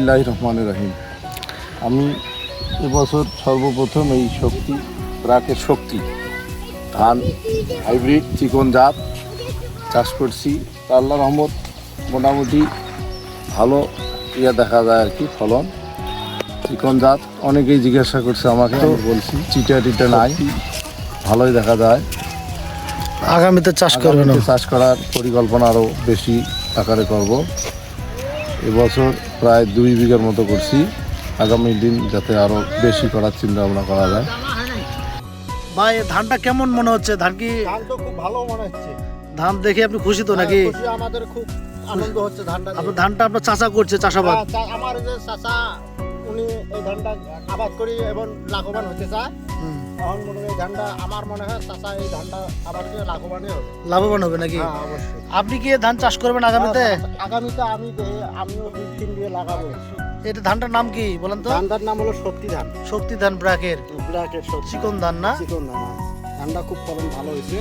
বিসমিল্লাহির রহমানির রহিম। আমি এবছর সর্বপ্রথম এই শক্তি ব্র্যাকের শক্তি ধান হাইব্রিড চিকন জাত চাষ করছি। তা আল্লাহ রহমত মোটামুটি ভালো দেখা যায় আর কি, ফলন চিকন জাত। অনেকেই জিজ্ঞাসা করছে আমাকে, তো বলছি চিটা টিটা নাই, ভালোই দেখা যায়। আগামীতে চাষ করবেন? চাষ করার পরিকল্পনা আরও বেশি আকারে করব। এবছর প্রায় 2 বিঘার মতো করছি, আগামী দিন যাতে আরও বেশি করার চিন্তা ভাবনা করা যায়। ভাই ধানটা কেমন মনে হচ্ছে? ধান কি ধান তো খুব ভালো মনে হচ্ছে। ধান দেখে আপনি খুশি তো নাকি? খুশি, আমাদের খুব আনন্দ হচ্ছে ধানটা আপনার ধানটা আপনার চাচা করছে চাষাবাদ? আমার যে চাচা উনি এই ধানটা আবাদ করি এবং লাভবান হতে চায়। এখন মনে হয় এই ধানটা আমার মনে হয় চাচা এই ধানটা আবাদ করে লাভবানই হবে। লাভবান হবে নাকি? হ্যাঁ, অবশ্যই। আপনি কি ধান চাষ করবেন আগামীতে? আগামীতে আমিও 2-3 বিঘা লাগাবো। এটা ধানটার নাম কি বলেন তো? ধানটার নাম হলো শক্তি ধান। শক্তি ধান ব্র্যাকের ব্ল্যাকের শক্তি চিকন ধান না? চিকন ধান। ধানটা খুব ফলন ভালো হয়েছে।